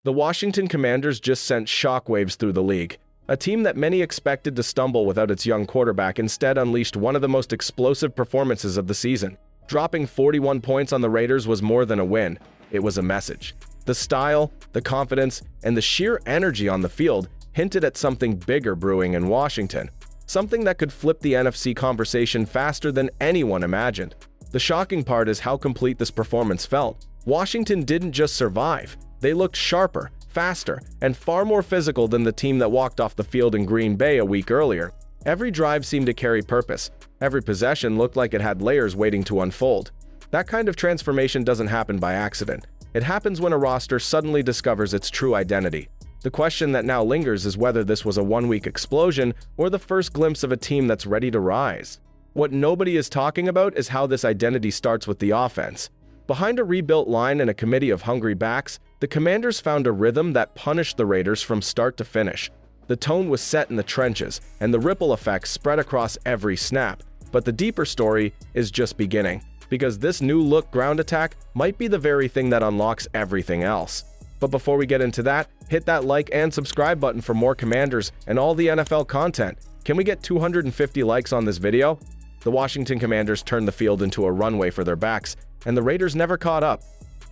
The Washington Commanders just sent shockwaves through the league. A team that many expected to stumble without its young quarterback instead unleashed one of the most explosive performances of the season. Dropping 41 points on the Raiders was more than a win. It was a message. The style, the confidence, and the sheer energy on the field hinted at something bigger brewing in Washington. Something that could flip the NFC conversation faster than anyone imagined. The shocking part is how complete this performance felt. Washington didn't just survive. They looked sharper, faster, and far more physical than the team that walked off the field in Green Bay a week earlier. Every drive seemed to carry purpose. Every possession looked like it had layers waiting to unfold. That kind of transformation doesn't happen by accident. It happens when a roster suddenly discovers its true identity. The question that now lingers is whether this was a one-week explosion or the first glimpse of a team that's ready to rise. What nobody is talking about is how this identity starts with the offense. Behind a rebuilt line and a committee of hungry backs, the Commanders found a rhythm that punished the Raiders from start to finish. The tone was set in the trenches, and the ripple effects spread across every snap. But the deeper story is just beginning, because this new-look ground attack might be the very thing that unlocks everything else. But before we get into that, hit that like and subscribe button for more Commanders and all the NFL content. Can we get 250 likes on this video? The Washington Commanders turned the field into a runway for their backs, and the Raiders never caught up.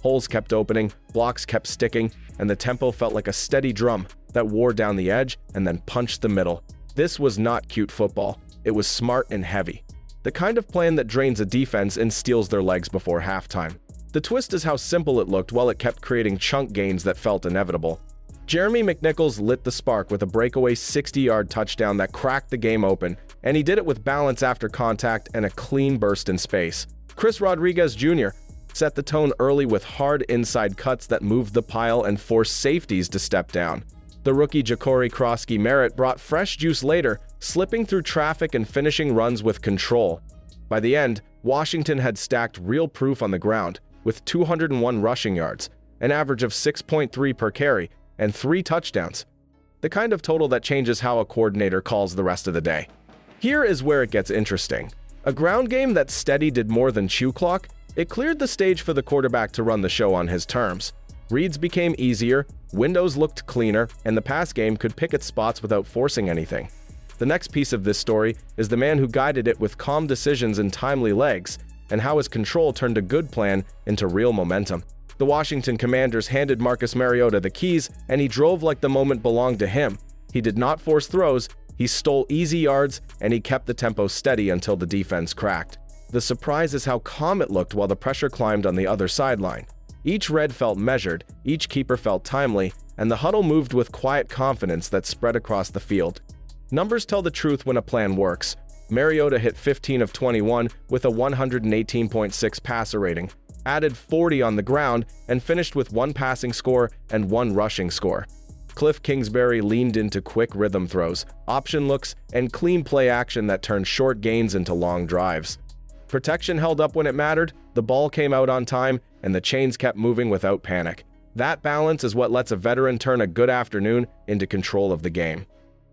Holes kept opening, blocks kept sticking, and the tempo felt like a steady drum that wore down the edge and then punched the middle. This was not cute football. It was smart and heavy. The kind of plan that drains a defense and steals their legs before halftime. The twist is how simple it looked while it kept creating chunk gains that felt inevitable. Jeremy McNichols lit the spark with a breakaway 60-yard touchdown that cracked the game open, and he did it with balance after contact and a clean burst in space. Chris Rodriguez Jr. set the tone early with hard inside cuts that moved the pile and forced safeties to step down. The rookie Ja'Cory Krosky-Merritt brought fresh juice later, slipping through traffic and finishing runs with control. By the end, Washington had stacked real proof on the ground, with 201 rushing yards, an average of 6.3 per carry, and 3 touchdowns. The kind of total that changes how a coordinator calls the rest of the day. Here is where it gets interesting. A ground game that steady did more than chew clock, it cleared the stage for the quarterback to run the show on his terms. Reads became easier, windows looked cleaner, and the pass game could pick its spots without forcing anything. The next piece of this story is the man who guided it with calm decisions and timely legs, and how his control turned a good plan into real momentum. The Washington Commanders handed Marcus Mariota the keys, and he drove like the moment belonged to him. He did not force throws, he stole easy yards, and he kept the tempo steady until the defense cracked. The surprise is how calm it looked while the pressure climbed on the other sideline. Each red felt measured, each keeper felt timely, and the huddle moved with quiet confidence that spread across the field. Numbers tell the truth when a plan works. Mariota hit 15 of 21 with a 118.6 passer rating, added 40 on the ground, and finished with 1 passing score and 1 rushing score. Cliff Kingsbury leaned into quick rhythm throws, option looks, and clean play action that turned short gains into long drives. Protection held up when it mattered, the ball came out on time, and the chains kept moving without panic. That balance is what lets a veteran turn a good afternoon into control of the game.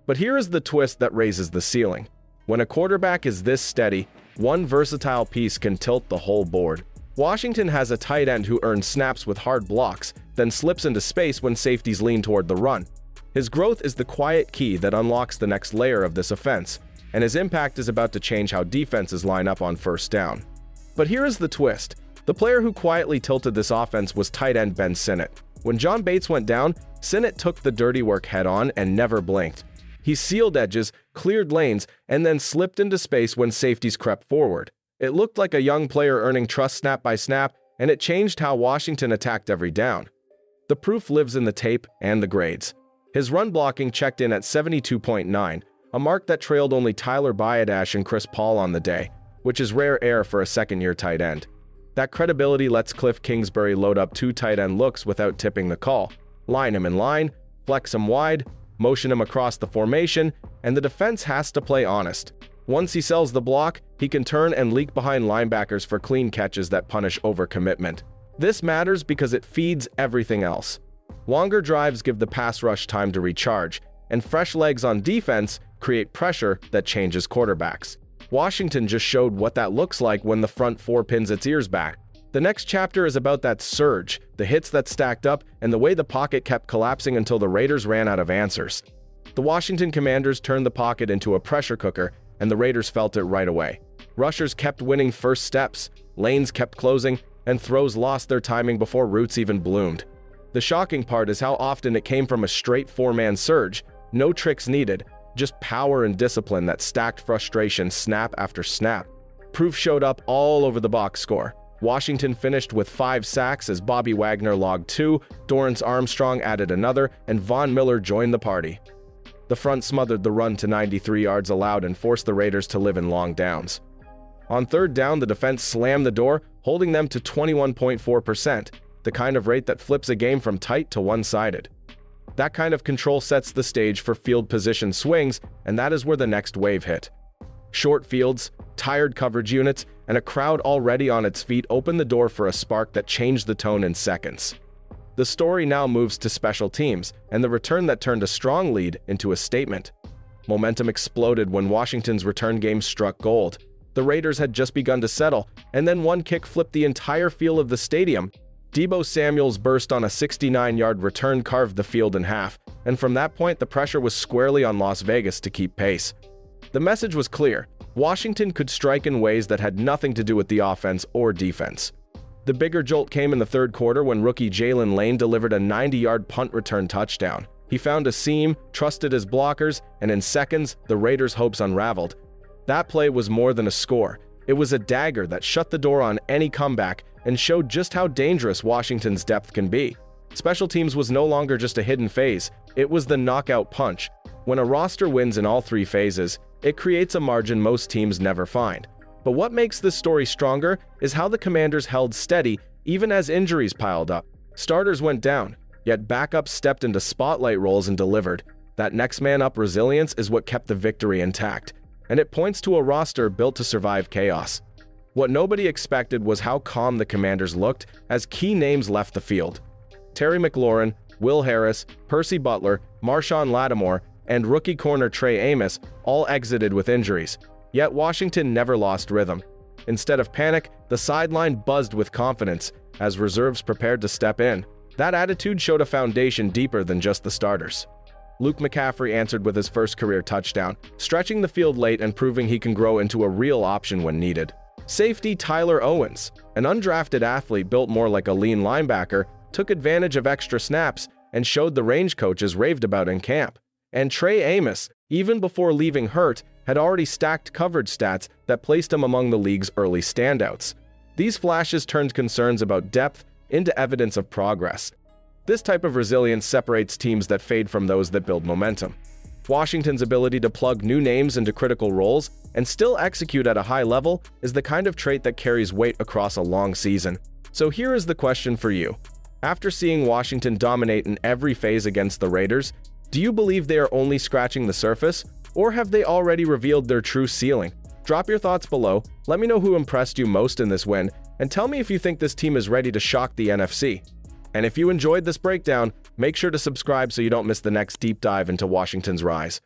But here is the twist that raises the ceiling. When a quarterback is this steady, one versatile piece can tilt the whole board. Washington has a tight end who earns snaps with hard blocks, then slips into space when safeties lean toward the run. His growth is the quiet key that unlocks the next layer of this offense, and his impact is about to change how defenses line up on first down. But here is the twist. The player who quietly tilted this offense was tight end Ben Sinnott. When John Bates went down, Sinnott took the dirty work head-on and never blinked. He sealed edges, cleared lanes, and then slipped into space when safeties crept forward. It looked like a young player earning trust snap by snap, and it changed how Washington attacked every down. The proof lives in the tape and the grades. His run blocking checked in at 72.9, a mark that trailed only Tyler Biodash and Chris Paul on the day, which is rare air for a second-year tight end. That credibility lets Cliff Kingsbury load up 2 tight end looks without tipping the call, line him in line, flex him wide, motion him across the formation, and the defense has to play honest. Once he sells the block, he can turn and leak behind linebackers for clean catches that punish overcommitment. This matters because it feeds everything else. Longer drives give the pass rush time to recharge, and fresh legs on defense create pressure that changes quarterbacks. Washington just showed what that looks like when the front 4 pins its ears back. The next chapter is about that surge, the hits that stacked up, and the way the pocket kept collapsing until the Raiders ran out of answers. The Washington Commanders turned the pocket into a pressure cooker, and the Raiders felt it right away. Rushers kept winning first steps, lanes kept closing, and throws lost their timing before routes even bloomed. The shocking part is how often it came from a straight four-man surge, no tricks needed, just power and discipline that stacked frustration snap after snap. Proof showed up all over the box score. Washington finished with 5 sacks as Bobby Wagner logged 2, Dorrance Armstrong added another, and Von Miller joined the party. The front smothered the run to 93 yards allowed and forced the Raiders to live in long downs. On third down, the defense slammed the door, holding them to 21.4%, the kind of rate that flips a game from tight to one-sided. That kind of control sets the stage for field position swings, and that is where the next wave hit. Short fields, tired coverage units, and a crowd already on its feet opened the door for a spark that changed the tone in seconds. The story now moves to special teams, and the return that turned a strong lead into a statement. Momentum exploded when Washington's return game struck gold. The Raiders had just begun to settle, and then one kick flipped the entire feel of the stadium. Deebo Samuel's burst on a 69-yard return carved the field in half, and from that point the pressure was squarely on Las Vegas to keep pace. The message was clear: Washington could strike in ways that had nothing to do with the offense or defense. The bigger jolt came in the third quarter when rookie Jalen Lane delivered a 90-yard punt return touchdown. He found a seam, trusted his blockers, and in seconds, the Raiders' hopes unraveled. That play was more than a score. It was a dagger that shut the door on any comeback and showed just how dangerous Washington's depth can be. Special teams was no longer just a hidden phase, it was the knockout punch. When a roster wins in all 3 phases, it creates a margin most teams never find. But what makes this story stronger is how the Commanders held steady even as injuries piled up. Starters went down, yet backups stepped into spotlight roles and delivered. That next man up resilience is what kept the victory intact, and it points to a roster built to survive chaos. What nobody expected was how calm the Commanders looked as key names left the field. Terry McLaurin, Will Harris, Percy Butler, Marshawn Lattimore, and rookie corner Trey Amos all exited with injuries. Yet Washington never lost rhythm. Instead of panic, the sideline buzzed with confidence as reserves prepared to step in. That attitude showed a foundation deeper than just the starters. Luke McCaffrey answered with his first career touchdown, stretching the field late and proving he can grow into a real option when needed. Safety Tyler Owens, an undrafted athlete built more like a lean linebacker, took advantage of extra snaps and showed the range coaches raved about in camp. And Trey Amos, even before leaving hurt, had already stacked coverage stats that placed him among the league's early standouts. These flashes turned concerns about depth into evidence of progress. This type of resilience separates teams that fade from those that build momentum. Washington's ability to plug new names into critical roles and still execute at a high level is the kind of trait that carries weight across a long season. So here is the question for you. After seeing Washington dominate in every phase against the Raiders, do you believe they are only scratching the surface, or have they already revealed their true ceiling? Drop your thoughts below, let me know who impressed you most in this win, and tell me if you think this team is ready to shock the NFC. And if you enjoyed this breakdown, make sure to subscribe so you don't miss the next deep dive into Washington's rise.